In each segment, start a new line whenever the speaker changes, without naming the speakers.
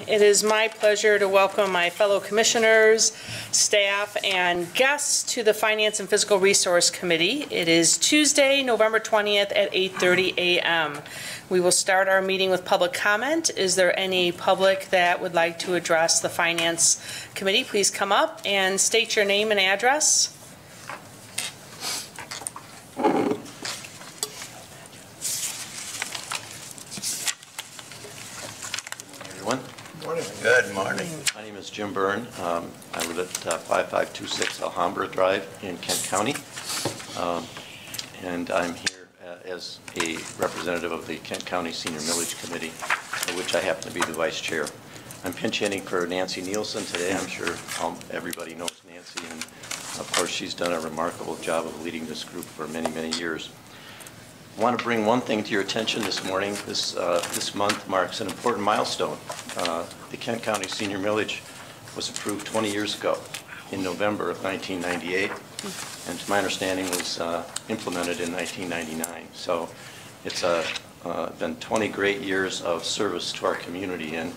It is my pleasure to welcome my fellow commissioners, staff, and guests to the Finance and Fiscal Resource Committee. It is Tuesday, November 20th at 8:30 a.m. We will start our meeting with public comment. Is there any public that would like to address the Finance Committee? Please come up and state your name and address.
Good morning. My name is Jim Byrne. I live at 5526 Alhambra Drive in Kent County. And I'm here as a representative of the Kent County Senior Millage Committee, of which I happen to be the vice chair. I'm pinch hitting for Nancy Nielsen today. I'm sure everybody knows Nancy, and of course she's done a remarkable job of leading this group for many, many years. I want to bring one thing to your attention this morning. This month marks an important milestone. The Kent County Senior Millage was approved 20 years ago in November of 1998, and to my understanding was implemented in 1999. So it's been 20 great years of service to our community, and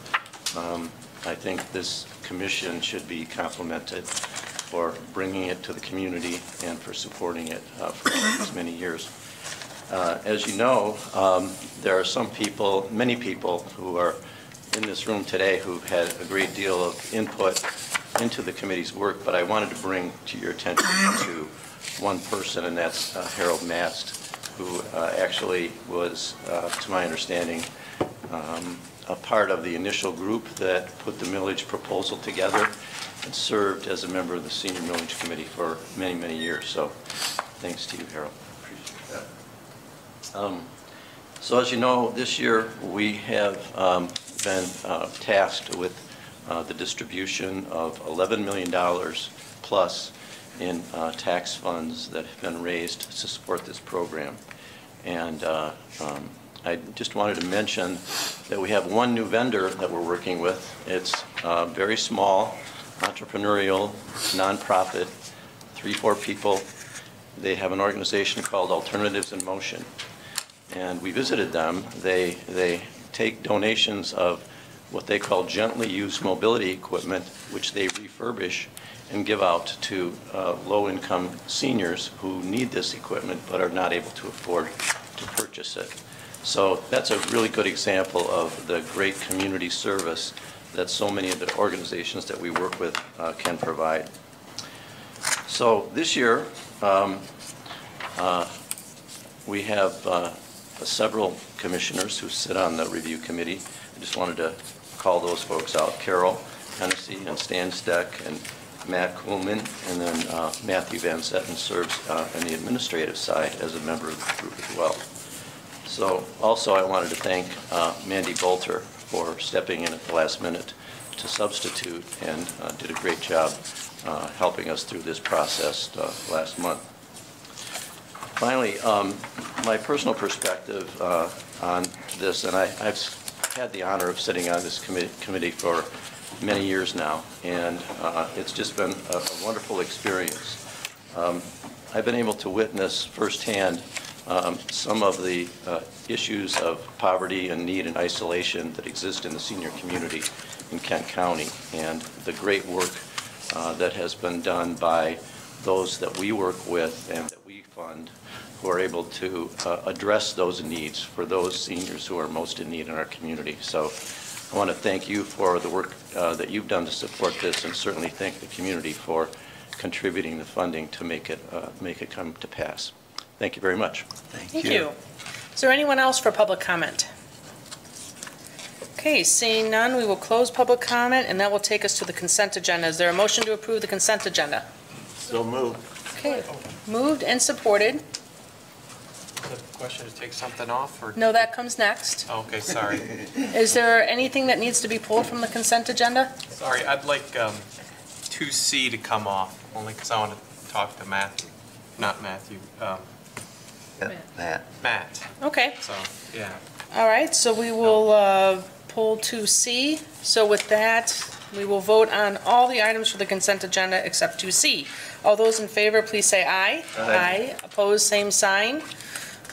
I think this commission should be complimented for bringing it to the community and for supporting it for these many years. As you know, there are some people, many people who are in this room today who've had a great deal of input into the committee's work, but I wanted to bring to your attention to one person, and that's Harold Mast, who actually was, to my understanding, a part of the initial group that put the millage proposal together and served as a member of the Senior Millage Committee for many, many years. So thanks to you, Harold. Appreciate that. So as you know, this year we have been tasked with the distribution of $11 million plus in tax funds that have been raised to support this program. And I just wanted to mention that we have one new vendor that we're working with. It's very small, entrepreneurial, nonprofit, 3-4 people. They have an organization called Alternatives in Motion. And we visited them. They take donations of what they call gently used mobility equipment, which they refurbish and give out to low-income seniors who need this equipment but are not able to afford to purchase it. So that's a really good example of the great community service that so many of the organizations that we work with can provide. So this year, we have several commissioners who sit on the review committee. I just wanted to call those folks out: Carol Hennessy and Stan Steck and Matt Kuhlman, and then Matthew Van Zetten serves on the administrative side as a member of the group as well. So also I wanted to thank Mandy Bolter for stepping in at the last minute to substitute, and did a great job helping us through this process last month. Finally, my personal perspective on this, and I've had the honor of sitting on this committee for many years now, and it's just been a wonderful experience. I've been able to witness firsthand some of the issues of poverty and need and isolation that exist in the senior community in Kent County, and the great work that has been done by those that we work with and that we fund, who are able to address those needs for those seniors who are most in need in our community. So I want to thank you for the work that you've done to support this, and certainly thank the community for contributing the funding to make it come to pass. Thank you very much.
Thank you. Is there anyone else for public comment? Okay, seeing none, we will close public comment, and that will take us to the consent agenda. Is there a motion to approve the consent agenda?
So moved.
Okay, moved and supported.
The question to take something off, or
No, that comes next.
oh, okay, sorry.
Is there anything that needs to be pulled from the consent agenda?
Sorry, I'd like 2C to come off, only because I want to talk to Matthew, not Matthew, Matt.
Okay.
So yeah.
All right, so we will pull 2C. So with that, we will vote on all the items for the consent agenda except 2C. All those in favor, please say aye.
Aye.
Opposed, same sign.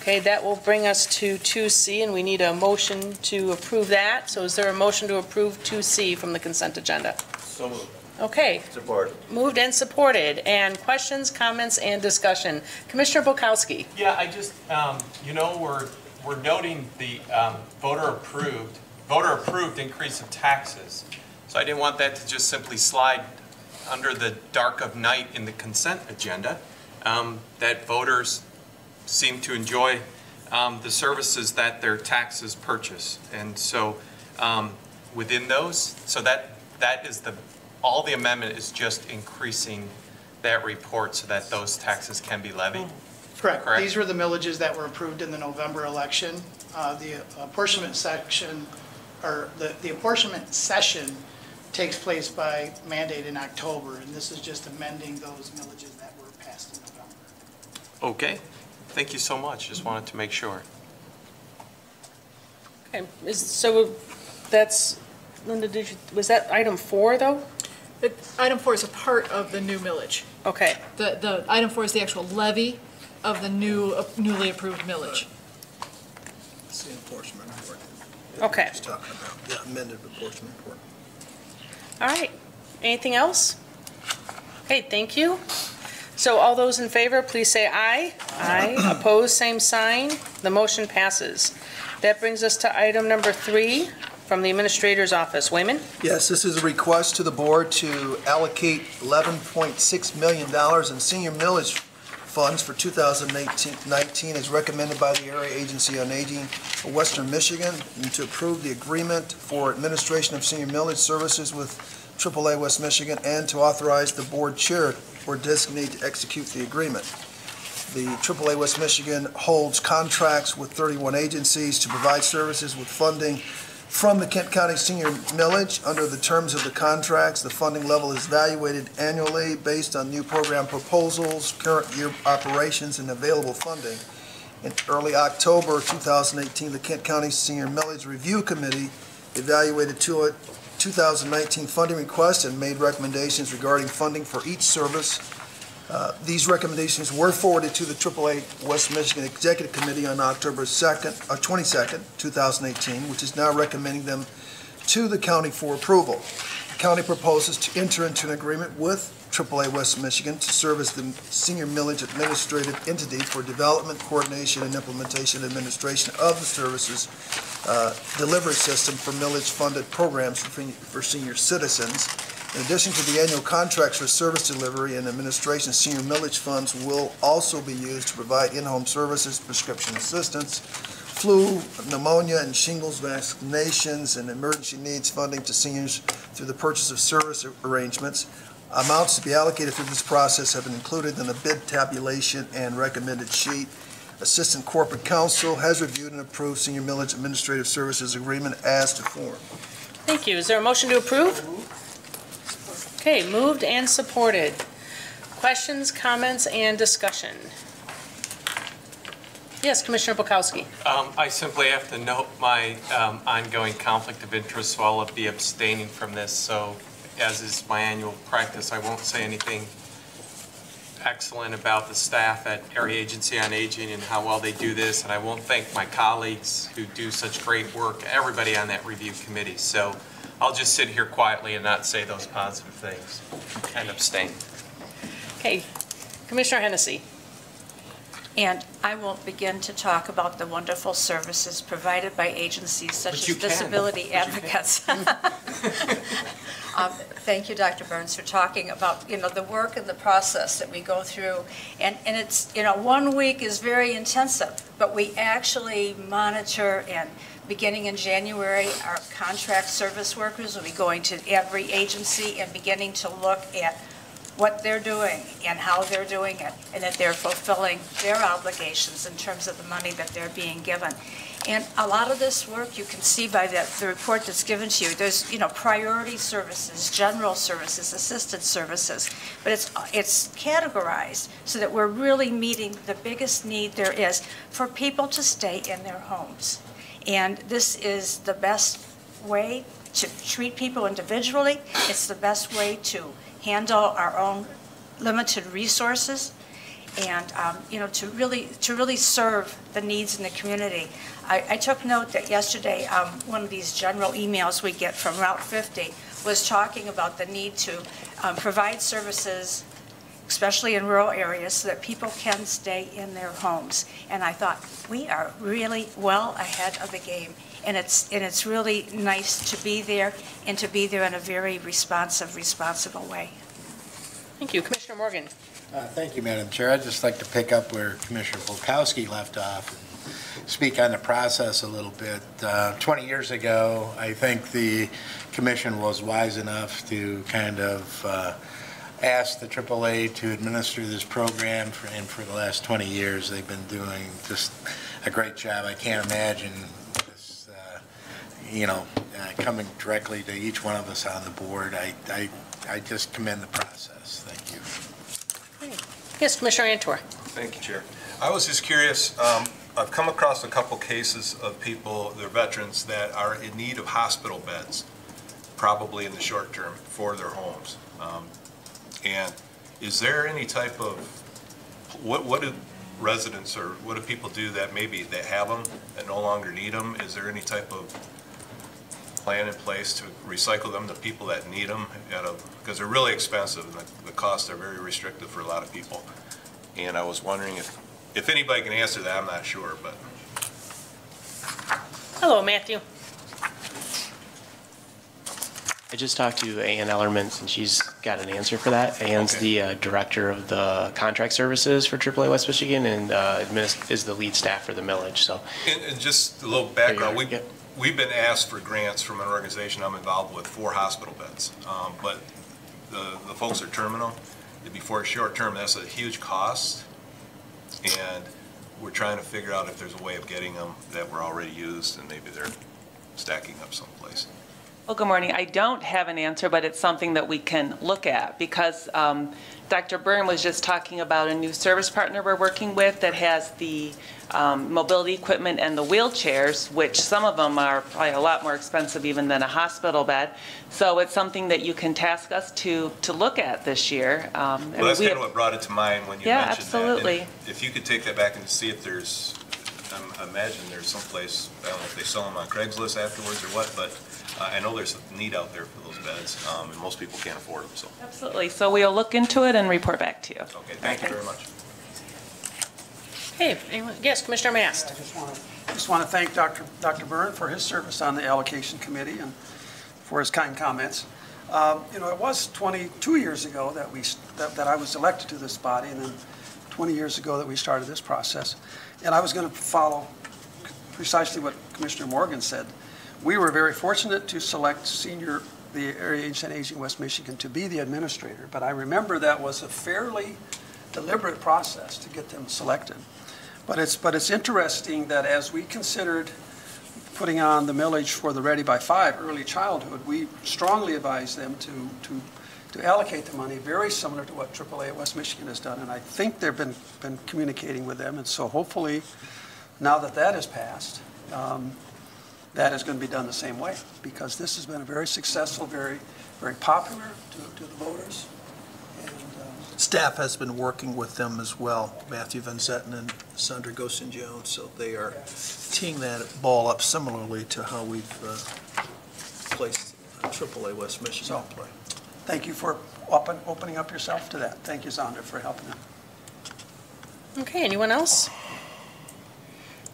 Okay, that will bring us to 2C, and we need a motion to approve that. So is there a motion to approve 2C from the consent agenda?
So moved.
Okay,
Support.
moved and supported. And questions, comments, and discussion. Commissioner Bukowski.
Yeah, I just, we're noting the voter approved increase of taxes. So I didn't want that to just simply slide under the dark of night in the consent agenda. That voters seem to enjoy the services that their taxes purchase. And so within those, so that is all the amendment is just increasing that report so that those taxes can be levied.
Correct.
Correct.
These were the millages that were approved in the November election. The apportionment section, or the apportionment session takes place by mandate in October, and this is just amending those millages that were passed in November.
Okay, thank you so much. Just wanted to make sure.
Okay, so that's, Linda, was that item 4, though?
Item 4 is a part of the new millage.
Okay,
The item 4 is the actual levy of the newly approved millage.
It's the enforcement report.
Okay.
Just talking about the amended enforcement report.
all right. Anything else? Okay, thank you. So all those in favor, please say aye. Aye. Opposed, same sign. The motion passes. That brings us to item number 3 from the Administrator's Office. Wayman?
Yes, this is a request to the board to allocate $11.6 million in senior millage funds for 2019 as recommended by the Area Agency on Aging of Western Michigan, and to approve the agreement for administration of senior millage services with AAA West Michigan, and to authorize the board chair or designate to execute the agreement. The AAA West Michigan holds contracts with 31 agencies to provide services with funding from the Kent County Senior Millage. Under the terms of the contracts, the funding level is evaluated annually based on new program proposals, current year operations, and available funding. In early October 2018, the Kent County Senior Millage Review Committee evaluated 2019 funding requests and made recommendations regarding funding for each service. These recommendations were forwarded to the AAA West Michigan Executive Committee on October 22nd, 2018, which is now recommending them to the county for approval. The county proposes to enter into an agreement with AAA West Michigan to serve as the senior millage administrative entity for development, coordination, and implementation administration of the services delivery system for millage-funded programs for senior citizens. In addition to the annual contracts for service delivery and administration, senior millage funds will also be used to provide in-home services, prescription assistance, flu, pneumonia, and shingles vaccinations, and emergency needs funding to seniors through the purchase of service arrangements. Amounts to be allocated through this process have been included in the bid tabulation and recommended sheet. Assistant Corporate Counsel has reviewed and approved senior millage administrative services agreement as to form.
Thank you. Is there a motion to approve? Okay, moved and supported. Questions, comments, and discussion? Yes, Commissioner Bukowski.
I simply have to note my ongoing conflict of interest, so I'll be abstaining from this. So as is my annual practice, I won't say anything excellent about the staff at Area Agency on Aging and how well they do this, and I won't thank my colleagues who do such great work, everybody on that review committee. So I'll just sit here quietly and not say those positive things and abstain.
Okay, Commissioner Hennessy.
And I won't begin to talk about the wonderful services provided by agencies such as disability advocates. Thank you, Dr. Burns, for talking about, the work and the process that we go through. And it's, 1 week is very intensive, but we actually monitor, and beginning in January, our contract service workers will be going to every agency and beginning to look at what they're doing and how they're doing it, and that they're fulfilling their obligations in terms of the money that they're being given. And a lot of this work, you can see by the report that's given to you, there's, priority services, general services, assisted services, but it's categorized so that we're really meeting the biggest need there is for people to stay in their homes. And this is the best way to treat people individually. It's the best way to handle our own limited resources. and, to really serve the needs in the community. I took note that yesterday, one of these general emails we get from Route 50 was talking about the need to provide services, especially in rural areas, so that people can stay in their homes. And I thought, we are really well ahead of the game. And it's really nice to be there, and to be there in a very responsible way.
Thank you. Commissioner Morgan.
Thank you, Madam Chair. I'd just like to pick up where Commissioner Polkowski left off and speak on the process a little bit. 20 years ago, I think the Commission was wise enough to kind of ask the AAA to administer this program, and for the last 20 years, they've been doing just a great job. I can't imagine this, coming directly to each one of us on the board. I just commend the process. Thank you.
Yes, Commissioner Antor.
Thank you, Chair. I was just curious, I've come across a couple cases of people, they're veterans, that are in need of hospital beds, probably in the short term, for their homes. And is there any type of, what do residents or what do people do that maybe they have them and no longer need them? Is there any type of plan in place to recycle them to people that need them, because they're really expensive and the costs are very restrictive for a lot of people. And I was wondering if anybody can answer that. I'm not sure, but.
Hello, Matthew.
I just talked to Ann Ellerman, and she's got an answer for that. Ann's the director of the contract services for AAA West Michigan, and is the lead staff for the millage. So,
and just a little background, we've been asked for grants from an organization I'm involved with for hospital beds, but the folks are terminal. Before short term, that's a huge cost, and we're trying to figure out if there's a way of getting them that were already used, and maybe they're stacking up someplace.
Well, good morning. I don't have an answer, but it's something that we can look at, because Dr. Byrne was just talking about a new service partner we're working with that has the mobility equipment and the wheelchairs, which some of them are probably a lot more expensive even than a hospital bed. So it's something that you can task us to look at this year.
Well, that's kind of what brought it to mind when you mentioned
absolutely.
that. And if you could take that back and see if there's, I imagine there's someplace, I don't know if they sell them on Craigslist afterwards or what, but I know there's a need out there for those beds, and most people can't afford them. So.
Absolutely. So we'll look into it and report back to you.
Okay, thank you very much.
Hey, anyone? Yes, Commissioner Mast.
I just want to thank Dr. Byrne for his service on the allocation committee and for his kind comments. It was 22 years ago that I was elected to this body, and then 20 years ago that we started this process. And I was going to follow precisely what Commissioner Morgan said. We were very fortunate to select the Area Agency on Aging West Michigan to be the administrator, but I remember that was a fairly deliberate process to get them selected. But it's interesting that as we considered putting on the millage for the Ready by 5 early childhood, we strongly advised them to allocate the money very similar to what AAA at West Michigan has done, and I think they've been communicating with them, and so hopefully now that has passed, that is going to be done the same way, because this has been a very successful, very, very popular to the voters. And,
staff has been working with them as well, Matthew Van Zetten and Sandra Gosen-Jones, so they are teeing that ball up similarly to how we've placed AAA West Michigan in play.
Thank you for opening up yourself to that. Thank you, Sandra, for helping them.
Okay, anyone else?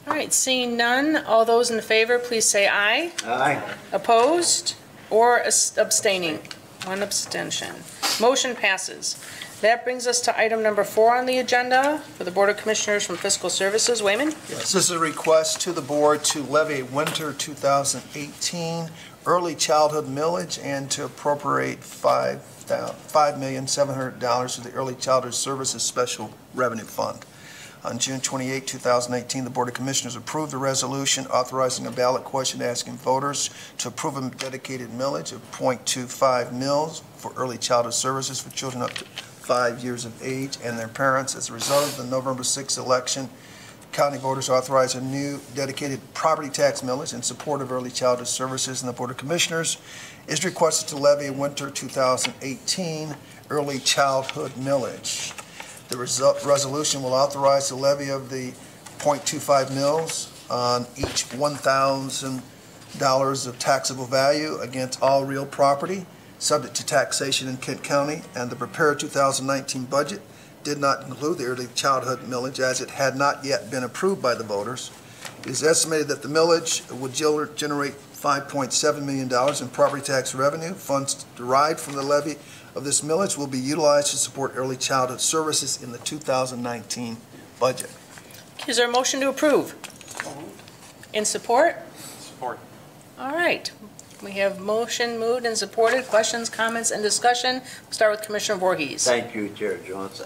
All right, seeing none, all those in favor, please say aye.
Aye.
Opposed or abstaining? One abstention. Motion passes. That brings us to item number 4 on the agenda for the Board of Commissioners from Fiscal Services. Wayman?
Yes, this is a request to the board to levy a winter 2018 early childhood millage and to appropriate $5,700,000 to the Early Childhood Services Special Revenue Fund. On June 28, 2018, the Board of Commissioners approved the resolution authorizing a ballot question asking voters to approve a dedicated millage of .25 mils for early childhood services for children up to 5 years of age and their parents. As a result of the November 6th election, county voters authorized a new dedicated property tax millage in support of early childhood services, and the Board of Commissioners is requested to levy a winter 2018 early childhood millage. The resolution will authorize the levy of the .25 mils on each $1,000 of taxable value against all real property, subject to taxation in Kent County, and the prepared 2019 budget did not include the early childhood millage as it had not yet been approved by the voters. It is estimated that the millage would generate $5.7 million in property tax revenue. Funds derived from the levy of this millage will be utilized to support early childhood services in the 2019 budget.
Is there a motion to approve? In support?
Support.
All right. We have motion moved and supported. Questions, comments, and discussion. We'll start with Commissioner Voorhees.
Thank you, Chair Jones.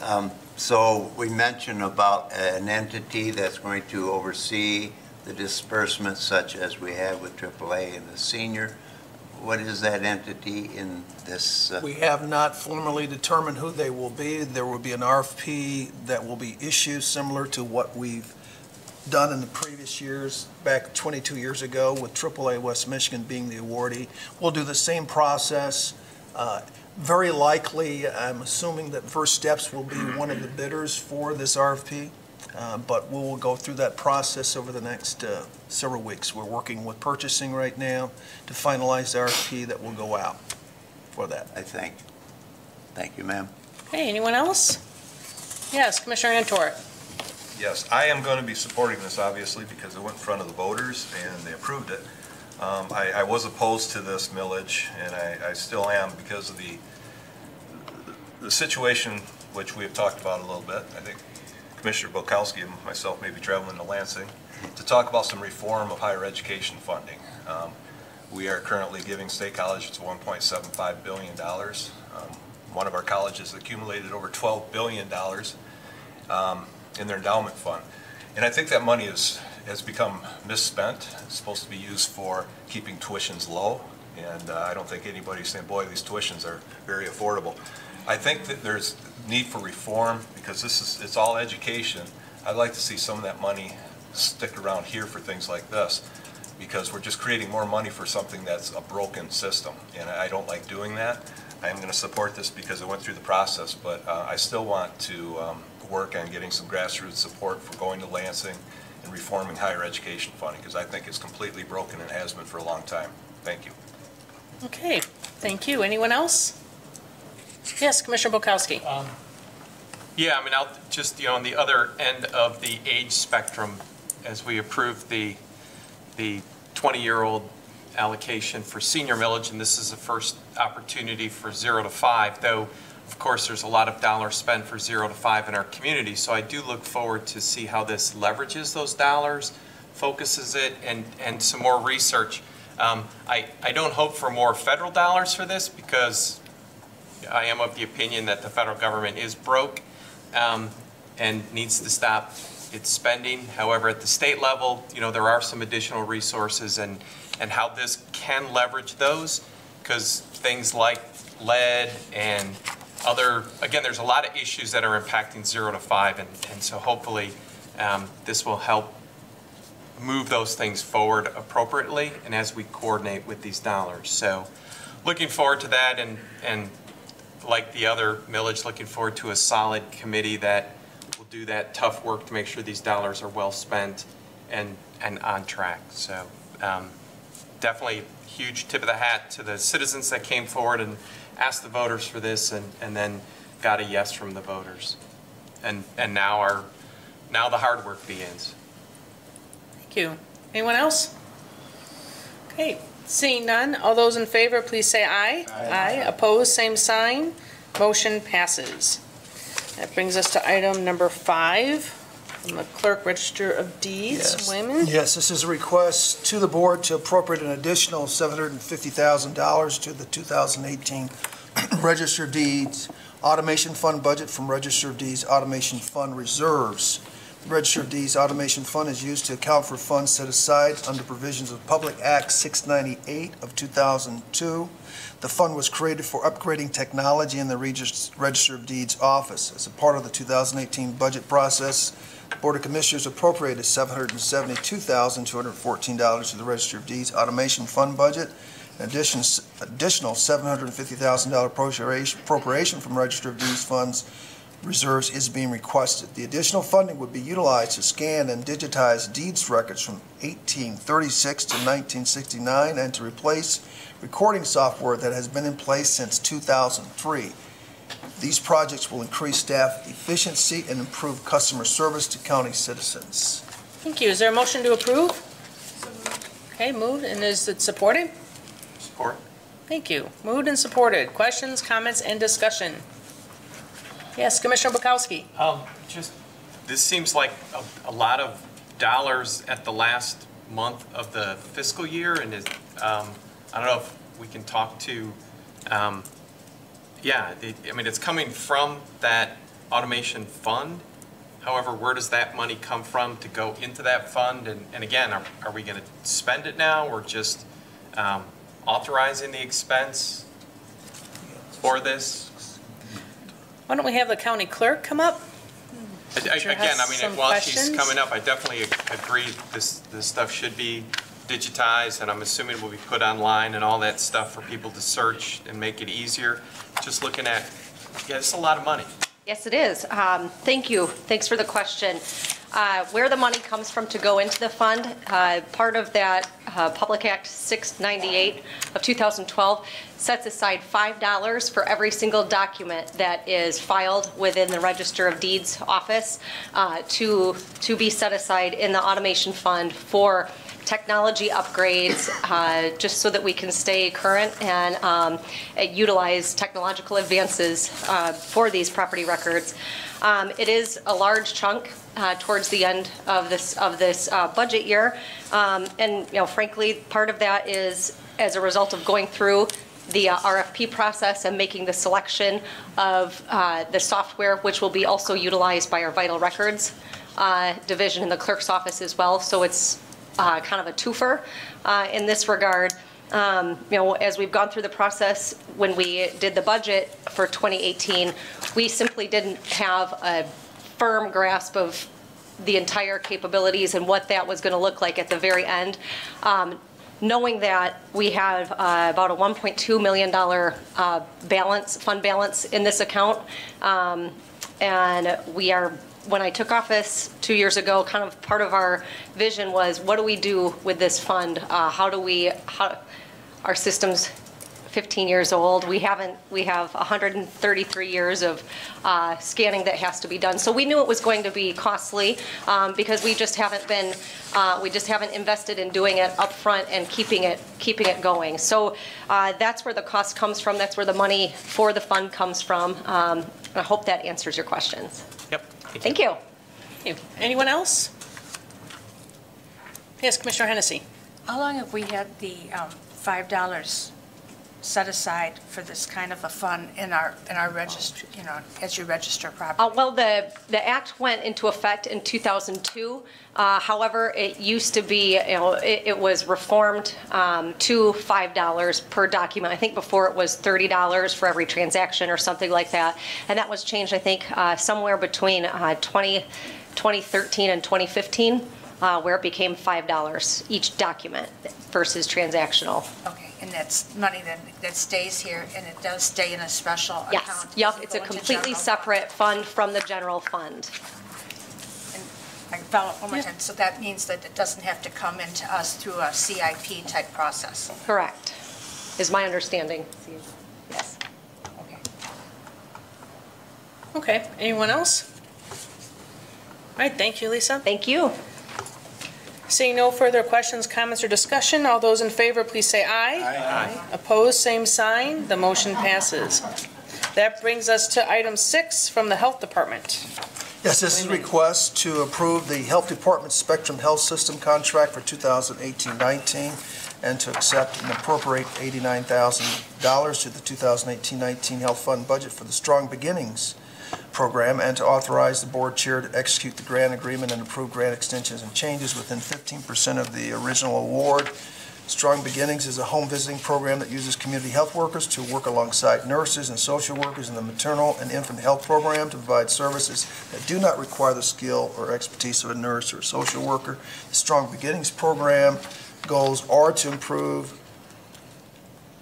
So we mentioned about an entity that's going to oversee the disbursements such as we have with AAA and the senior. What is that entity in this?
We have not formally determined who they will be. There will be an RFP that will be issued similar to what we've done in the previous years, back 22 years ago with AAA West Michigan being the awardee. We'll do the same process. Very likely, I'm assuming that First Steps will be one of the bidders for this RFP, but we will go through that process over the next several weeks. We're working with purchasing right now to finalize the RFP that will go out for that.
I think. Thank you, ma'am.
Okay, anyone else? Yes, Commissioner Antor.
Yes, I am going to be supporting this, obviously, because it went in front of the voters and they approved it. I was opposed to this millage, and I still am because of the situation which we have talked about a little bit. I think Commissioner Bukowski and myself may be traveling to Lansing to talk about some reform of higher education funding. We are currently giving State College $1.75 billion. One of our colleges accumulated over $12 billion in their endowment fund. And I think that money has become misspent. It's supposed to be used for keeping tuitions low, and I don't think anybody's saying, boy, these tuitions are very affordable. I think that there's need for reform because it's all education. I'd like to see some of that money stick around here for things like this because we're just creating more money for something that's a broken system, and I don't like doing that. I am going to support this because it went through the process, but I still want to work on getting some grassroots support for going to Lansing and reforming higher education funding because I think it's completely broken and has been for a long time. Thank you.
Okay, thank you. Anyone else? Yes, Commissioner Bukowski.
Yeah, I mean, I'll just, on the other end of the age spectrum, as we approve the 20-year-old allocation for senior millage, and this is the first opportunity for 0 to 5, though, of course, there's a lot of dollars spent for 0 to 5 in our community. So I do look forward to see how this leverages those dollars, focuses it, and some more research. I don't hope for more federal dollars for this because I am of the opinion that the federal government is broke and needs to stop its spending. However, at the state level, there are some additional resources and how this can leverage those because things like lead and again, there's a lot of issues that are impacting 0 to 5, and so hopefully this will help move those things forward appropriately and as we coordinate with these dollars. So looking forward to that, and like the other millage, looking forward to a solid committee that will do that tough work to make sure these dollars are well spent and on track. So definitely huge tip of the hat to the citizens that came forward and asked the voters for this and then got a yes from the voters. And now the hard work begins.
Thank you. Anyone else? Okay, seeing none, all those in favor, please say aye. Aye. Opposed, same sign. Motion passes. That brings us to item number 5 from the Clerk Register of Deeds.
Yes.
Wayman?
Yes, this is a request to the board to appropriate an additional $750,000 to the 2018 Register of Deeds Automation Fund budget from Register of Deeds Automation Fund reserves. The Register of Deeds Automation Fund is used to account for funds set aside under provisions of Public Act 698 of 2002. The fund was created for upgrading technology in the Register of Deeds office. As a part of the 2018 budget process, the Board of Commissioners appropriated $772,214 to the Register of Deeds Automation Fund budget. An additional $750,000 appropriation from Register of Deeds funds reserves is being requested. The additional funding would be utilized to scan and digitize deeds records from 1836 to 1969 and to replace recording software that has been in place since 2003. These projects will increase staff efficiency and improve customer service to county citizens.
Thank you. Is there a motion to approve? Okay, moved, and is it supported?
Support.
Thank you. Moved and supported. Questions, comments, and discussion? Yes, Commissioner Bukowski.
This seems like a lot of dollars at the last month of the fiscal year, and I don't know if we can talk to, I mean, it's coming from that automation fund. However, where does that money come from to go into that fund? And again, are we going to spend it now or just authorizing the expense for this?
Why don't we have the county clerk come up?
Again, I mean, while she's coming up, I definitely agree this stuff should be digitized, and I'm assuming it will be put online and all that stuff for people to search and make it easier. Just looking at, it's a lot of money.
Yes, it is. Thank you. Thanks for the question. Where the money comes from to go into the fund, part of that Public Act 698 of 2012 sets aside $5 for every single document that is filed within the Register of Deeds office to be set aside in the automation fund for technology upgrades, just so that we can stay current and utilize technological advances for these property records. It is a large chunk towards the end of this budget year, and frankly, part of that is as a result of going through the RFP process and making the selection of the software, which will be also utilized by our Vital Records division in the clerk's office as well. So it's kind of a twofer in this regard. As we've gone through the process, when we did the budget for 2018, we simply didn't have a firm grasp of the entire capabilities and what that was going to look like at the very end. Knowing that we have about a $1.2 million fund balance in this account, and we are, when I took office 2 years ago, kind of part of our vision was, what do we do with this fund? Our system's 15 years old. We have 133 years of scanning that has to be done. So we knew it was going to be costly because we just haven't invested in doing it up front and keeping it going. So that's where the cost comes from. That's where the money for the fund comes from. I hope that answers your questions.
Yep.
Thank you.
Thank you. Anyone else? Yes, Commissioner Hennessy.
How long have we had the $5 set aside for this kind of a fund in our register, as you register property?
Well, the act went into effect in 2002. However, it used to be, it was reformed to $5 per document. I think before it was $30 for every transaction or something like that. And that was changed, I think, somewhere between 2013 and 2015, where it became $5 each document versus transactional.
Okay. And that's money that stays here, and it does stay in a special account?
Yes, yep, it's a completely separate fund from the general fund.
And I can follow up one more time. So that means that it doesn't have to come into us through a CIP type process?
Correct, is my understanding. Yes.
Okay.
Okay, anyone else? All right, thank you, Lisa.
Thank you.
Seeing no further questions, comments, or discussion, all those in favor, please say aye.
Aye.
Opposed, same sign. The motion passes. That brings us to item 6 from the Health Department.
Yes, this is a request to approve the Health Department Spectrum Health System contract for 2018-19 and to accept and appropriate $89,000 to the 2018-19 Health Fund budget for the Strong Beginnings program, and to authorize the board chair to execute the grant agreement and approve grant extensions and changes within 15% of the original award. Strong Beginnings is a home visiting program that uses community health workers to work alongside nurses and social workers in the maternal and infant health program to provide services that do not require the skill or expertise of a nurse or a social worker. The Strong Beginnings program goals are to improve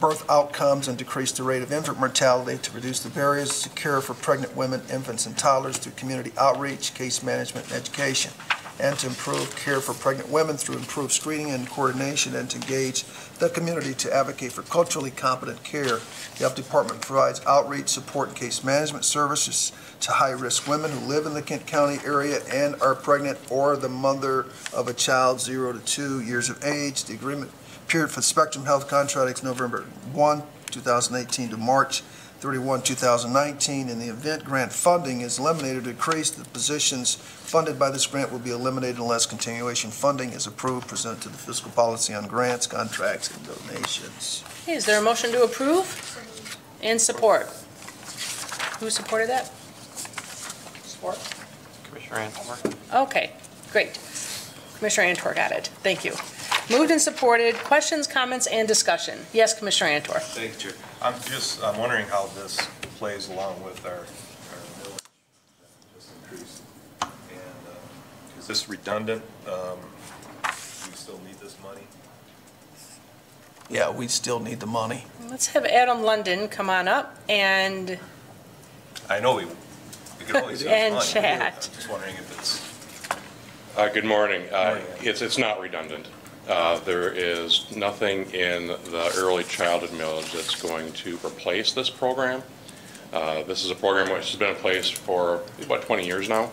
birth outcomes and decrease the rate of infant mortality, to reduce the barriers to care for pregnant women, infants, and toddlers through community outreach, case management, and education, and to improve care for pregnant women through improved screening and coordination, and to engage the community to advocate for culturally competent care. The Health Department provides outreach, support, and case management services to high-risk women who live in the Kent County area and are pregnant or the mother of a child 0 to 2 years of age. The agreement period for the Spectrum Health contract is November 1, 2018 to March 31, 2019. In the event grant funding is eliminated or decreased, the positions funded by this grant will be eliminated unless continuation funding is approved, presented to the fiscal policy on grants, contracts, and donations.
Okay, is there a motion to approve and support? Who supported that? Support?
Commissioner Antor.
Okay, great. Commissioner Antor got it. Thank you. Moved and supported. Questions, comments, and discussion? Yes, Commissioner Antor.
Thank you, Chair. I'm wondering how this plays along with our millage that just increased. And is this redundant? Do we still need this money?
Yeah, we still need the money.
Let's have Adam London come on up and
I know we could always use
and
money.
chat.
I'm just wondering if it's.
Good morning. It's not redundant. There is nothing in the early childhood millage that's going to replace this program. This is a program which has been in place for about 20 years now.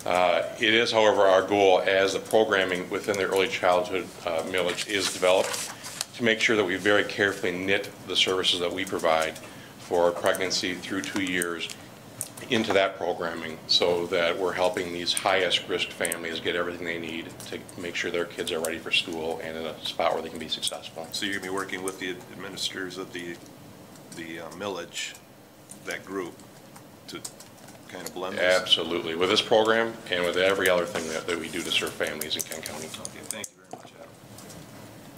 It is, however, our goal as the programming within the early childhood millage is developed to make sure that we very carefully knit the services that we provide for pregnancy through 2 years into that programming, so that we're helping these highest risk families get everything they need to make sure their kids are ready for school and in a spot where they can be successful.
So you're going to be working with the administrators of the millage, that group, to kind of blend this?
Absolutely. With this program and with every other thing that we do to serve families in Kent County.
Okay, thank you very much, Adam.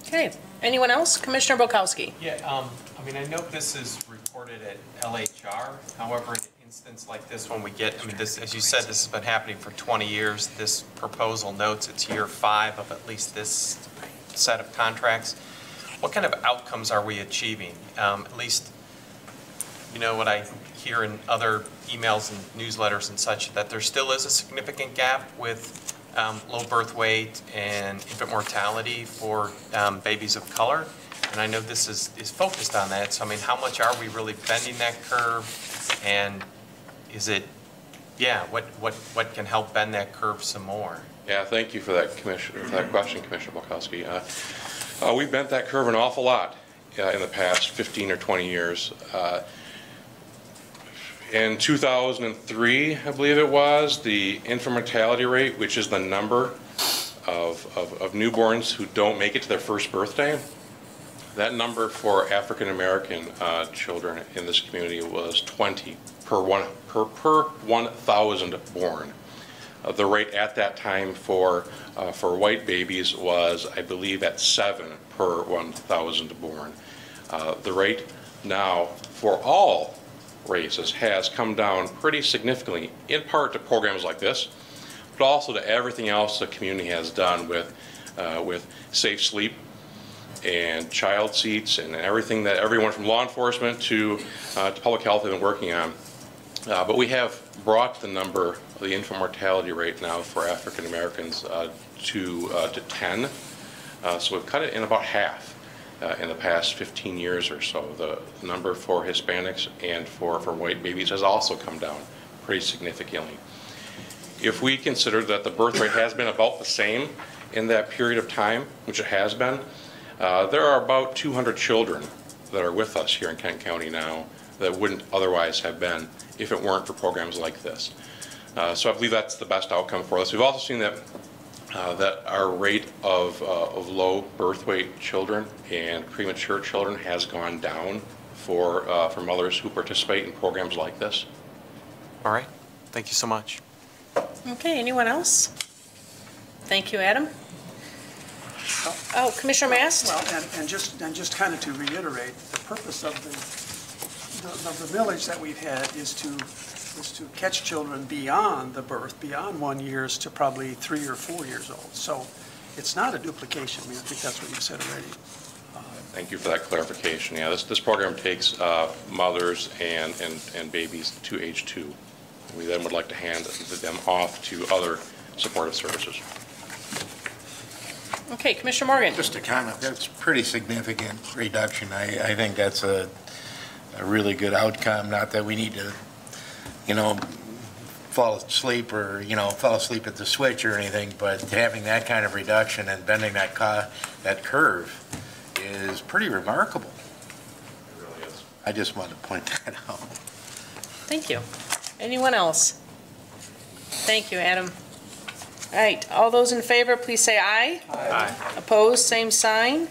Okay, anyone else? Commissioner Bukowski.
Yeah, I know this is reported at LHR. However, in an instance like this, when we get, this, as you said, this has been happening for 20 years. This proposal notes it's year 5 of at least this set of contracts. What kind of outcomes are we achieving? At least, what I hear in other emails and newsletters and such, that there still is a significant gap with low birth weight and infant mortality for babies of color. And I know this is focused on that. So, how much are we really bending that curve? And is it, what can help bend that curve some more?
Yeah, thank you for that, question, Commissioner Bukowski. We've bent that curve an awful lot in the past 15 or 20 years. In 2003, I believe it was, the infant mortality rate, which is the number of newborns who don't make it to their first birthday, that number for African American children in this community was 20 per 1,000 born. The rate at that time for white babies was, I believe, at 7 per 1,000 born. The rate now for all races has come down pretty significantly, in part to programs like this, but also to everything else the community has done with safe sleep and child seats and everything that everyone from law enforcement to public health have been working on. But we have brought the number, the infant mortality rate now for African Americans to 10. So we've cut it in about half in the past 15 years or so. The number for Hispanics and for white babies has also come down pretty significantly. If we consider that the birth rate has been about the same in that period of time, which it has been, there are about 200 children that are with us here in Kent County now that wouldn't otherwise have been if it weren't for programs like this. So I believe that's the best outcome for us. We've also seen that our rate of low birth weight children and premature children has gone down for mothers who participate in programs like this.
All right. Thank you so much.
Okay, anyone else? Thank you, Adam. Oh, Commissioner Mast?
Well, and just kind of to reiterate, the purpose of the millage that we've had is to catch children beyond the birth, beyond 1 year to probably 3 or 4 years old. So it's not a duplication. I think that's what you said already.
Thank you for that clarification. Yeah, this program takes mothers and babies to age 2. We then would like to hand them off to other supportive services.
Okay, Commissioner Morgan.
Just a comment, that's pretty significant reduction. I think that's a really good outcome, not that we need to, fall asleep or, fall asleep at the switch or anything, but having that kind of reduction and bending that curve is pretty remarkable.
It really is.
I just wanted to point that out.
Thank you. Anyone else? Thank you, Adam. All right, all those in favor, please say aye.
Aye.
Opposed, same sign.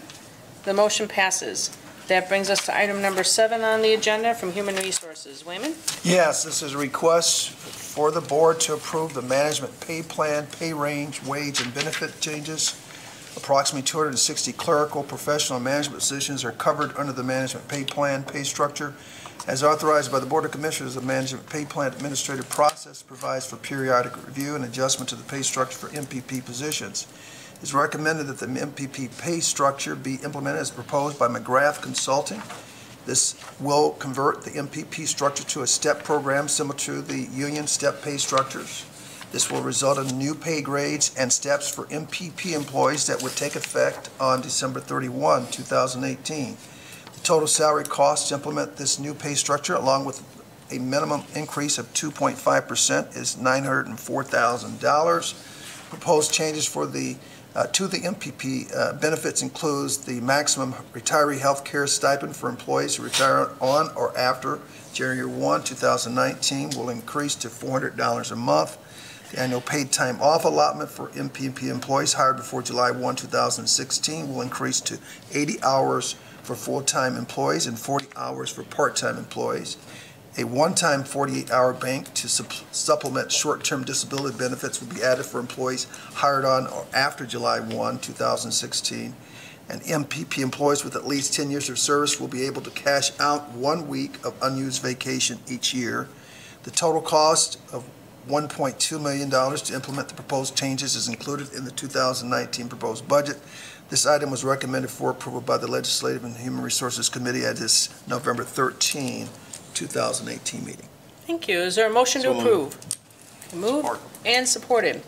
The motion passes. That brings us to item number 7 on the agenda from Human Resources. Wayman?
Yes, this is a request for the board to approve the management pay plan, pay range, wage, and benefit changes. Approximately 260 clerical, professional, and management positions are covered under the management pay plan, pay structure. As authorized by the Board of Commissioners, the management pay plan administrative process provides for periodic review and adjustment to the pay structure for MPP positions. It is recommended that the MPP pay structure be implemented as proposed by McGrath Consulting. This will convert the MPP structure to a step program similar to the union step pay structures. This will result in new pay grades and steps for MPP employees that would take effect on December 31, 2018. The total salary cost to implement this new pay structure, along with a minimum increase of 2.5%, is $904,000. Proposed changes for the to the MPP benefits includes the maximum retiree health care stipend for employees who retire on or after January 1, 2019 will increase to $400 a month. The annual paid time off allotment for MPP employees hired before July 1, 2016 will increase to 80 hours for full-time employees and 40 hours for part-time employees. A one-time 48-hour bank to supplement short-term disability benefits will be added for employees hired on or after July 1, 2016. And MPP employees with at least 10 years of service will be able to cash out 1 week of unused vacation each year. The total cost of $1.2 million to implement the proposed changes is included in the 2019 proposed budget. This item was recommended for approval by the Legislative and Human Resources Committee at its November 13, 2018 meeting.
Thank you. Is there a motion to approve? Moved and supported.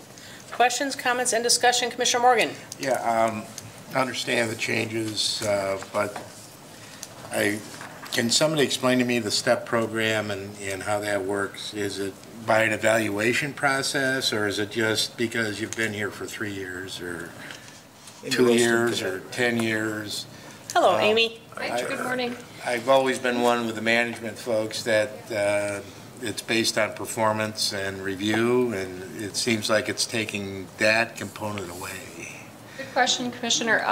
Questions, comments, and discussion? Commissioner Morgan?
Yeah, I understand the changes, but can somebody explain to me the STEP program and how that works? Is it by an evaluation process, or is it just because you've been here for 3 years, or 2 years, or 10 years?
Hello, Amy.
Hi, good morning.
I've always been one with the management folks that it's based on performance and review, and it seems like it's taking that component away.
Good question, Commissioner.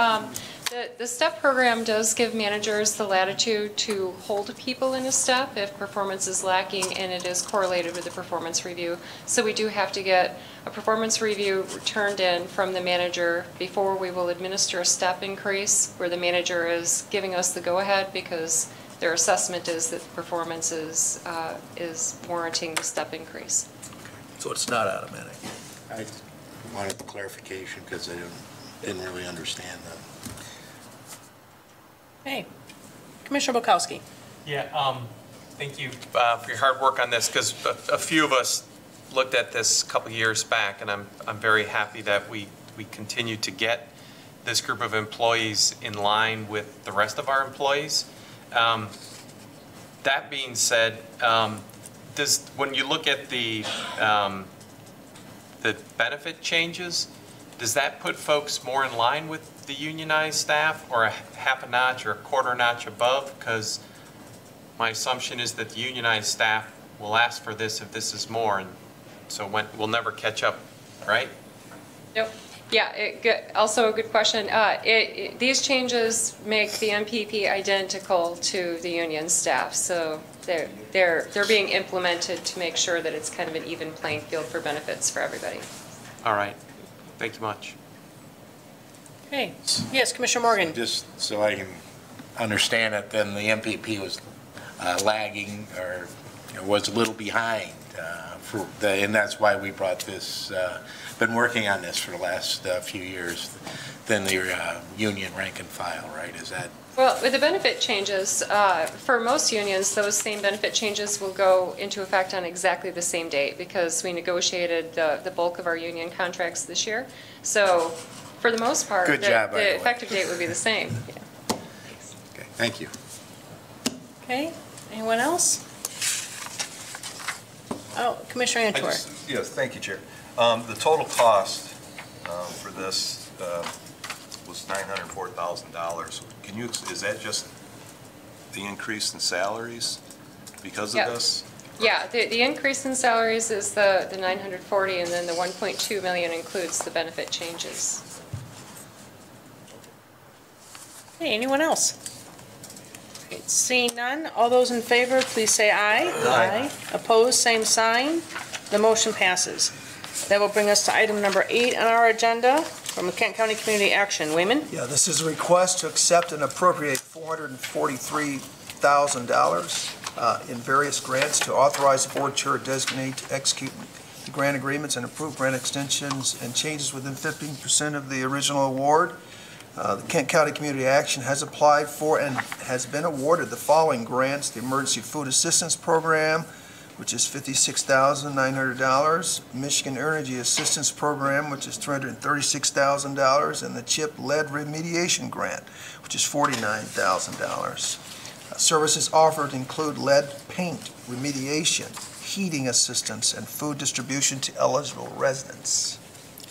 The STEP program does give managers the latitude to hold people in a step if performance is lacking, and it is correlated with the performance review. So we do have to get a performance review turned in from the manager before we will administer a step increase, where the manager is giving us the go-ahead because their assessment is that performance is warranting the step increase.
So it's not automatic.
I wanted clarification because I didn't really understand that.
Hey, Commissioner Bukowski.
Yeah, thank you for your hard work on this, because a few of us looked at this a couple years back, and I'm very happy that we continue to get this group of employees in line with the rest of our employees. That being said, when you look at the benefit changes, does that put folks more in line with the unionized staff, or a half a notch or a quarter notch above? Because my assumption is that the unionized staff will ask for this if this is more, and so we'll never catch up, right?
Yep. Yeah, also a good question. These changes make the MPP identical to the union staff, so they're being implemented to make sure that it's kind of an even playing field for benefits for everybody.
All right. Thank you much.
Okay. Yes, Commissioner Morgan.
Just so I can understand it, then the MPP was lagging or was a little behind, and that's why we brought this, been working on this for the last few years. than the union rank and file, right? Is that?
Well, with the benefit changes, for most unions, those same benefit changes will go into effect on exactly the same date because we negotiated the bulk of our union contracts this year. So for the most part,
Good job, by the way.
the effective date would be the same. Yeah.
Okay, thank you.
Okay, anyone else? Oh, Commissioner Antor.
Yes, thank you, Chair. The total cost for this was $904,000. Can you, is that just the increase in salaries because of
Yep.
this?
Yeah, the increase in salaries is the 940, and then the 1.2 million includes the benefit changes.
Hey, anyone else? Okay, seeing none, all those in favor, please say aye. Aye. Opposed, same sign. The motion passes. That will bring us to item number 8 on our agenda from Kent County Community Action. Wayman?
Yeah, this is a request to accept and appropriate $443,000 in various grants to authorize the board chair designate to execute the grant agreements and approve grant extensions and changes within 15% of the original award. The Kent County Community Action has applied for and has been awarded the following grants: the Emergency Food Assistance Program, which is $56,900, Michigan Energy Assistance Program, which is $336,000, and the CHIP Lead Remediation Grant, which is $49,000. Services offered include lead paint remediation, heating assistance, and food distribution to eligible residents.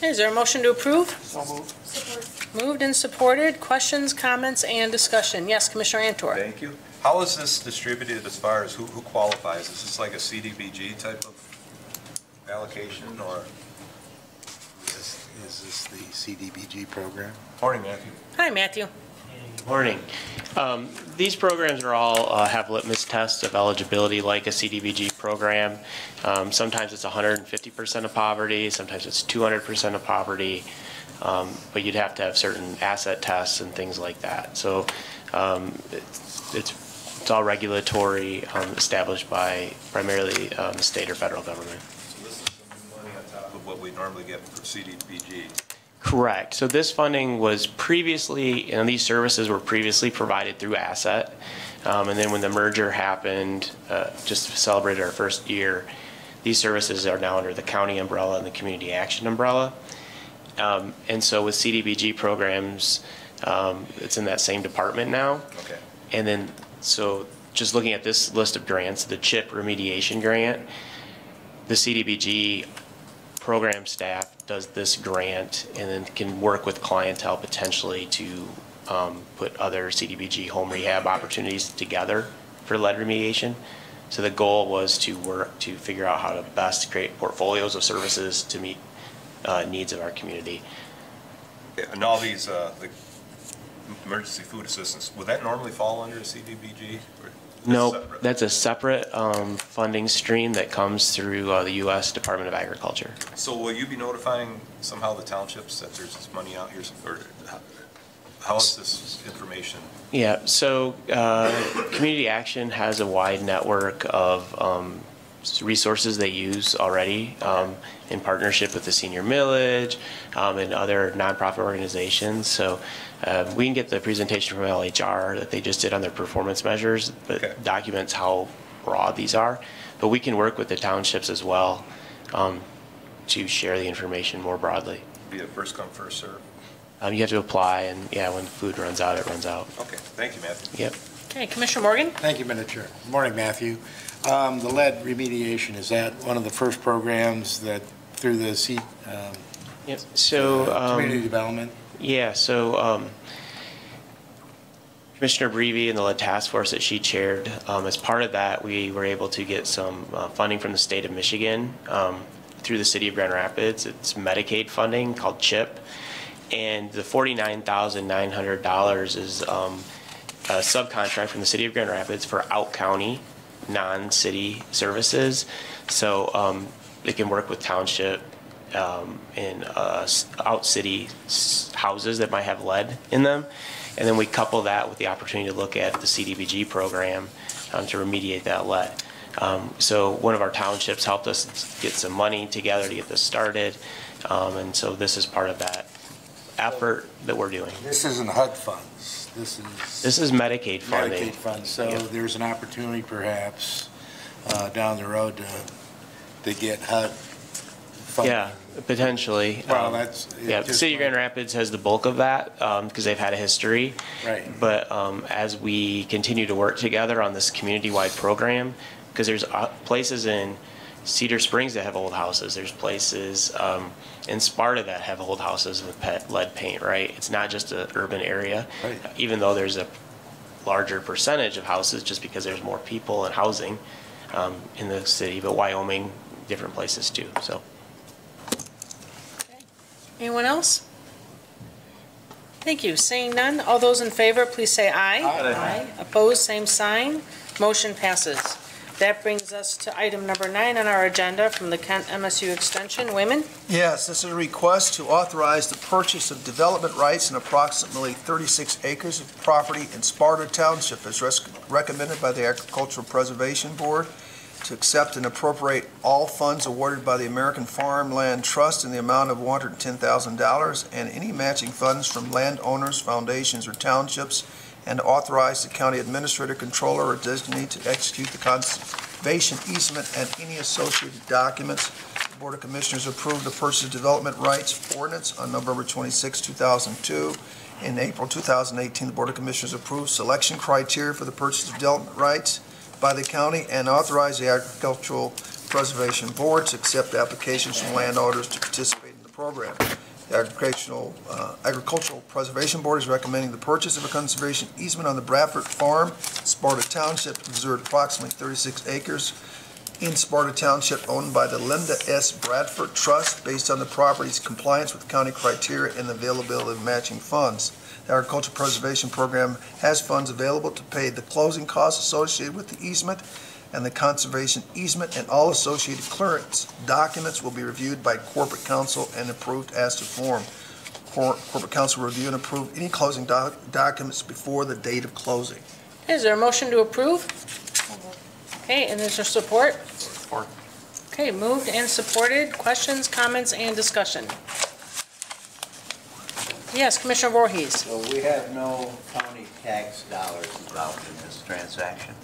Is there a motion to approve?
So moved.
Moved and supported. Questions, comments, and discussion. Yes, Commissioner Antor.
Thank you. How is this distributed as far as who qualifies? Is this like a CDBG type of allocation, or?
Is this the CDBG program?
Morning, Matthew.
Hi, Matthew.
Morning. These programs are all have litmus tests of eligibility like a CDBG program. Sometimes it's 150% of poverty, sometimes it's 200% of poverty, but you'd have to have certain asset tests and things like that. So it's all regulatory, established by primarily the state or federal government.
So this is some money on top of what we normally get for CDBG.
Correct. So this funding was previously, and these services were previously provided through Asset. And then when the merger happened, just celebrated our first year, these services are now under the county umbrella and the community action umbrella. And so with CDBG programs, it's in that same department now.
Okay.
And then, so just looking at this list of grants, the CHIP remediation grant, the CDBG program staff does this grant and then can work with clientele potentially to put other CDBG home rehab opportunities together for lead remediation. So the goal was to work to figure out how to best create portfolios of services to meet needs of our community.
And all these, the emergency food assistance, would that normally fall under a CDBG?
No, that's a separate funding stream that comes through the U.S. Department of Agriculture.
So will you be notifying somehow the townships that there's this money out here, or how is this information?
Yeah, so Community Action has a wide network of resources they use already in partnership with the Senior Millage and other nonprofit organizations. So we can get the presentation from LHR that they just did on their performance measures that documents how broad these are. But we can work with the townships as well to share the information more broadly.
Be a first come, first serve.
You have to apply, and yeah, when food runs out, it runs out.
Okay, thank you, Matthew.
Yep.
Okay, Commissioner Morgan?
Thank you, Madam Chair. Good morning, Matthew. The lead remediation, is that one of the first programs that through the
Yep. So
community development?
Yeah, so Commissioner Breevy and the lead task force that she chaired, as part of that, we were able to get some funding from the state of Michigan through the city of Grand Rapids. It's Medicaid funding called CHIP. And the $49,900 is a subcontract from the city of Grand Rapids for out-county, non-city services. So it can work with township in out-city houses that might have lead in them. And then we couple that with the opportunity to look at the CDBG program to remediate that lead. So one of our townships helped us get some money together to get this started. And so this is part of that effort that we're doing.
This isn't HUD funds.
This is Medicaid funding.
Medicaid funds, so
Yeah.
there's an opportunity perhaps down the road to get HUD funding.
Yeah, potentially.
Well, that's.
Yeah, the City of Grand Rapids has the bulk of that because they've had a history.
Right.
But as we continue to work together on this community-wide program, because there's places in Cedar Springs that have old houses. There's places in Sparta that have old houses with lead paint, right? It's not just an urban area,
Right.
even though there's a larger percentage of houses just because there's more people and housing in the city, but Wyoming, different places too, so.
Anyone else? Thank you. Seeing none, all those in favor, please say aye. Aye. Opposed, same sign. Motion passes. That brings us to item number 9 on our agenda from the Kent MSU Extension. Wayman?
Yes, this is a request to authorize the purchase of development rights in approximately 36 acres of property in Sparta Township as recommended by the Agricultural Preservation Board, to accept and appropriate all funds awarded by the American Farmland Trust in the amount of $110,000 and any matching funds from landowners, foundations, or townships, and to authorize the county administrator, controller, or designee to execute the conservation easement and any associated documents. The Board of Commissioners approved the purchase of development rights ordinance on November 26, 2002. In April 2018, the Board of Commissioners approved selection criteria for the purchase of development rights by the county and authorized the Agricultural Preservation Board to accept applications from landowners to participate in the program. The Agricultural Preservation Board is recommending the purchase of a conservation easement on the Bradford Farm, Sparta Township, observed approximately 36 acres in Sparta Township, owned by the Linda S. Bradford Trust, based on the property's compliance with county criteria and the availability of matching funds. The Agricultural Preservation Program has funds available to pay the closing costs associated with the easement and the conservation easement, and all associated clearance documents will be reviewed by Corporate Counsel and approved as to form. Corporate Counsel will review and approve any closing documents before the date of closing.
Is there a motion to approve? Okay, and is there support?
Support.
Okay, moved and supported. Questions, comments, and discussion? Yes, Commissioner Voorhees.
So we have no county tax dollars involved in this transaction?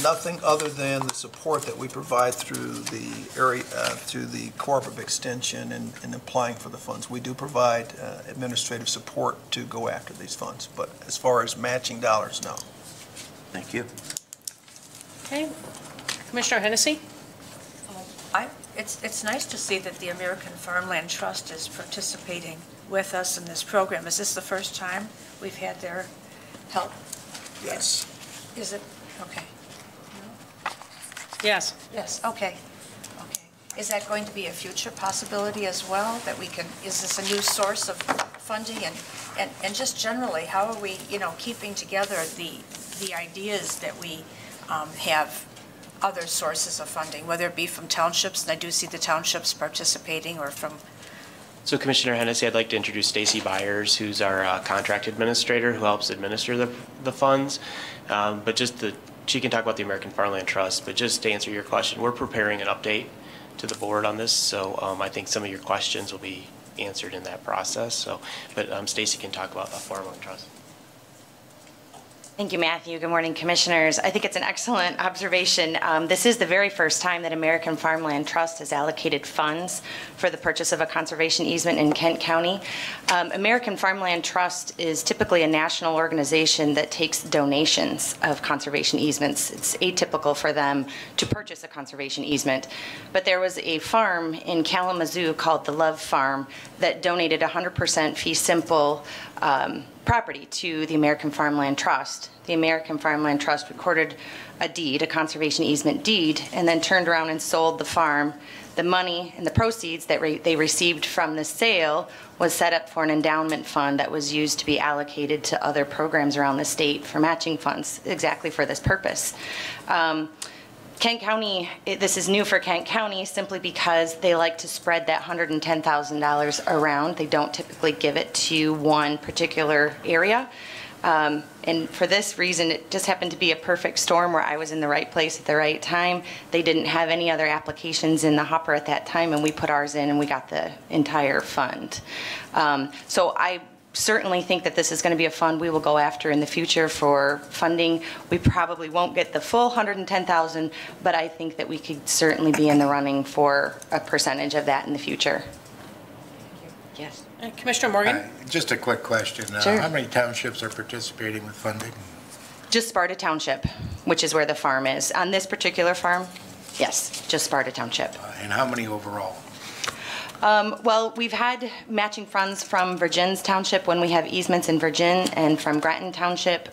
Nothing other than the support that we provide through the area, through the cooperative extension and applying for the funds. We do provide administrative support to go after these funds, but as far as matching dollars, no.
Thank you.
Okay, Commissioner Hennessy?
It's nice to see that the American Farmland Trust is participating with us in this program. Is this the first time we've had their help?
Yes.
Is it? Okay.
Yes.
Yes, okay. Okay. Is that going to be a future possibility as well, that we can, is this a new source of funding? And just generally, how are we, keeping together the ideas that we have other sources of funding, whether it be from townships, and I do see the townships participating, or from...
So Commissioner Hennessy, I'd like to introduce Stacy Byers, who's our contract administrator who helps administer the funds. But she can talk about the American Farmland Trust, but just to answer your question, we're preparing an update to the board on this, so I think some of your questions will be answered in that process. But Stacy can talk about the Farmland Trust.
Thank you, Matthew. Good morning, Commissioners. I think it's an excellent observation. This is the very first time that American Farmland Trust has allocated funds for the purchase of a conservation easement in Kent County. American Farmland Trust is typically a national organization that takes donations of conservation easements. It's atypical for them to purchase a conservation easement. But there was a farm in Kalamazoo called the Love Farm that donated 100% fee simple property to the American Farmland Trust. The American Farmland Trust recorded a deed, a conservation easement deed, and then turned around and sold the farm. The money and the proceeds that they received from the sale was set up for an endowment fund that was used to be allocated to other programs around the state for matching funds, exactly for this purpose. Kent County, this is new for Kent County simply because they like to spread that $110,000 around. They don't typically give it to one particular area. And for this reason, it just happened to be a perfect storm where I was in the right place at the right time. They didn't have any other applications in the hopper at that time, and we put ours in and we got the entire fund. So I certainly think that this is going to be a fund we will go after in the future for funding. We probably won't get the full 110,000, but I think that we could certainly be in the running for a percentage of that in the future. Yes.
Commissioner Morgan?
Just a quick question.
Sure.
How many townships are participating with funding?
Just Sparta Township, which is where the farm is. On this particular farm, yes, just Sparta Township.
And how many overall?
Well, we've had matching funds from Virgin's Township when we have easements in Virgin, and from Granton Township.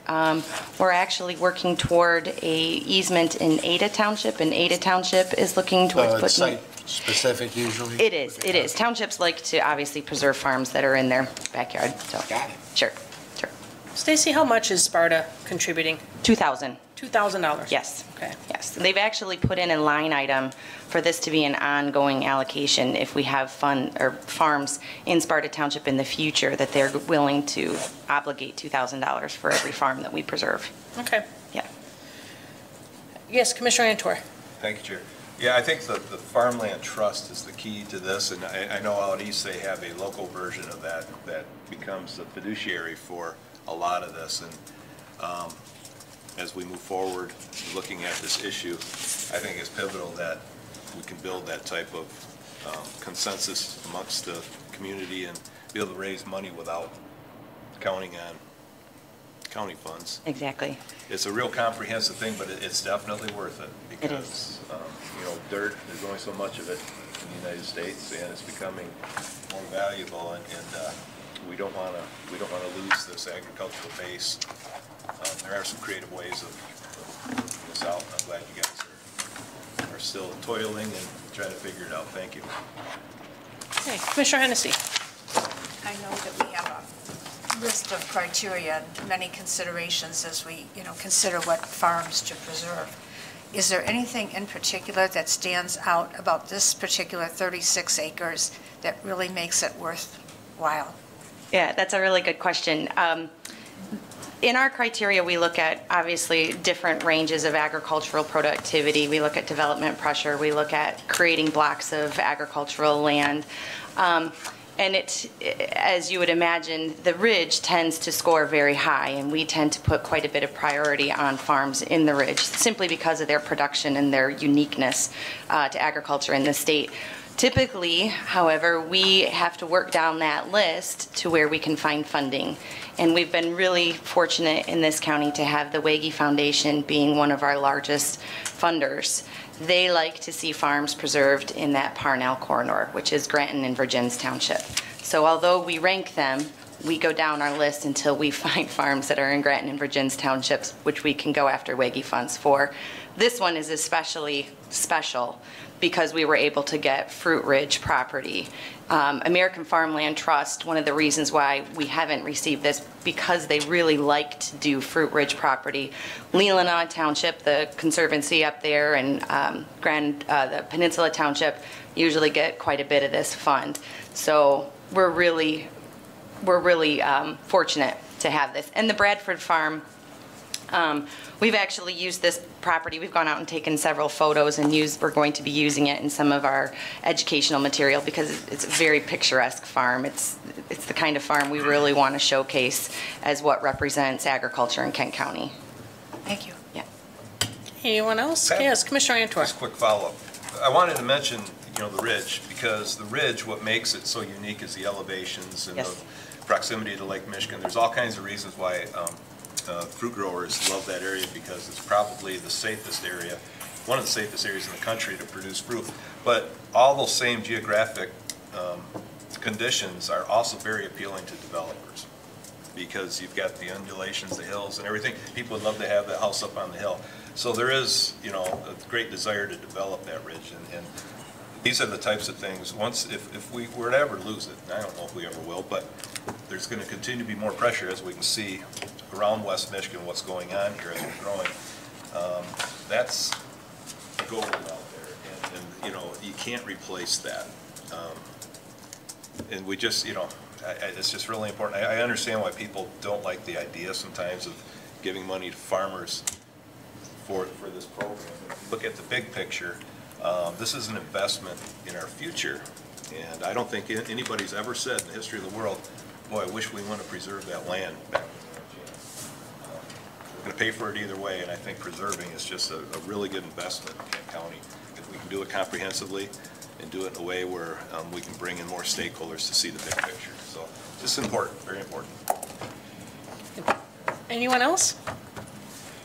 We're actually working toward a easement in Ada Township, and Ada Township is looking towards
It's
putting...
site-specific usually?
It is, it is. Townships like to obviously preserve farms that are in their backyard, so.
Got it.
Sure, sure.
Stacy, how much is Sparta contributing?
$2,000.
$2,000?
Yes.
Okay.
Yes. They've actually put in a line item for this to be an ongoing allocation if we have farms in Sparta Township in the future, that they're willing to obligate $2,000 for every farm that we preserve.
Okay.
Yeah.
Yes, Commissioner Antor.
Thank you, Chair. Yeah, I think the farmland trust is the key to this, and I know out east they have a local version of that that becomes the fiduciary for a lot of this. And as we move forward looking at this issue, I think it's pivotal that we can build that type of consensus amongst the community and be able to raise money without counting on county funds.
Exactly.
It's a real comprehensive thing, but it's definitely worth it because,
It is.
you know, dirt, there's only so much of it in the United States, and it's becoming more valuable, and we don't want to lose this agricultural base. There are some creative ways of working this out, and I'm glad you guys are still toiling and trying to figure it out. Thank you.
Okay, Commissioner Hennessy.
I know that we have a list of criteria and many considerations as we, consider what farms to preserve. Is there anything in particular that stands out about this particular 36 acres that really makes it worthwhile?
Yeah, that's a really good question. In our criteria, we look at, obviously, different ranges of agricultural productivity. We look at development pressure. We look at creating blocks of agricultural land. And as you would imagine, the ridge tends to score very high, and we tend to put quite a bit of priority on farms in the ridge, simply because of their production and their uniqueness to agriculture in the state. Typically, however, we have to work down that list to where we can find funding. And we've been really fortunate in this county to have the Wege Foundation being one of our largest funders. They like to see farms preserved in that Parnell corridor, which is Granton and Virgins Township. So although we rank them, we go down our list until we find farms that are in Granton and Virgins Townships, which we can go after Wege funds for. This one is especially special because we were able to get Fruit Ridge property. American Farmland Trust, one of the reasons why we haven't received this, because they really like to do Fruit Ridge property. Leelanau Township, the conservancy up there, and the Peninsula Township usually get quite a bit of this fund. So we're really fortunate to have this. And the Bradford Farm, we've actually used this property. We've gone out and taken several photos and we're going to be using it in some of our educational material because it's a very picturesque farm. It's the kind of farm we really want to showcase as what represents agriculture in Kent County.
Thank you.
Yeah.
Anyone else? Yes, Commissioner Antor.
Just a quick follow-up. I wanted to mention, the ridge, because the ridge, what makes it so unique is the elevations and
Yes.
the proximity to Lake Michigan. There's all kinds of reasons why fruit growers love that area because it's probably the safest area, one of the safest areas in the country to produce fruit. But all those same geographic conditions are also very appealing to developers because you've got the undulations, the hills and everything. People would love to have that house up on the hill. So there is, a great desire to develop that ridge. And these are the types of things, if we were to ever lose it, and I don't know if we ever will, but there's going to continue to be more pressure as we can see around West Michigan, what's going on here as we're growing. That's gold out there, and you can't replace that. And we just, it's just really important. I understand why people don't like the idea sometimes of giving money to farmers for this program. If you look at the big picture, this is an investment in our future. And I don't think anybody's ever said in the history of the world, boy, I wish we want to preserve that land back when we had a chance. We're going to pay for it either way, and I think preserving is just a really good investment in Kent County. If we can do it comprehensively and do it in a way where we can bring in more stakeholders to see the big picture. So this is important, very important.
Anyone else?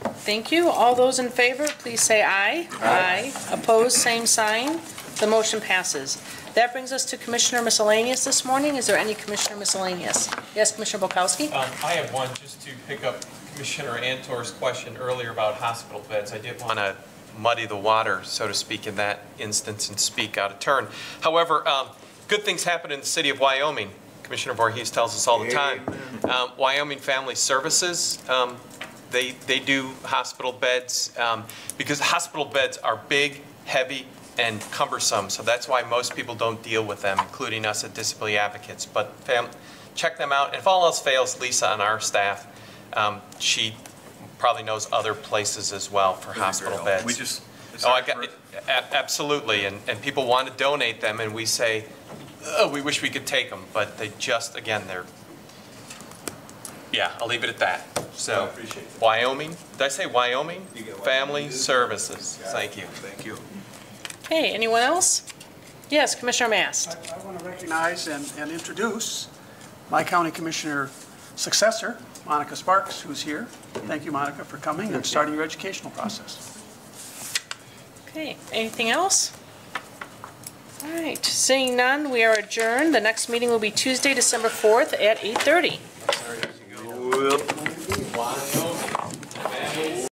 Thank you. All those in favor, please say aye. Aye. Opposed, same sign. The motion passes. That brings us to Commissioner Miscellaneous this morning. Is there any Commissioner Miscellaneous? Yes, Commissioner Polkowski?
I have one just to pick up Commissioner Antor's question earlier about hospital beds. I did want to muddy the water, so to speak, in that instance and speak out of turn. However, good things happen in the city of Wyoming. Commissioner Voorhees tells us all the time. Wyoming Family Services, they do hospital beds because hospital beds are big, heavy, and cumbersome. So that's why most people don't deal with them, including us at Disability Advocates. But check them out. And if all else fails, Lisa on our staff, she probably knows other places as well for hospital beds.
We just,
absolutely. And people want to donate them, and we say, oh, we wish we could take them, but they just, again, yeah, I'll leave it at that. So,
appreciate it.
Wyoming, did I say Wyoming? Family Services. Thank you.
Thank you.
Okay, anyone else? Yes, Commissioner Mast.
I want to recognize and introduce my county commissioner successor, Monica Sparks, who's here. Thank you, Monica, for coming and starting your educational process.
Okay, anything else? All right, seeing none, we are adjourned. The next meeting will be Tuesday, December 4th at 8:30.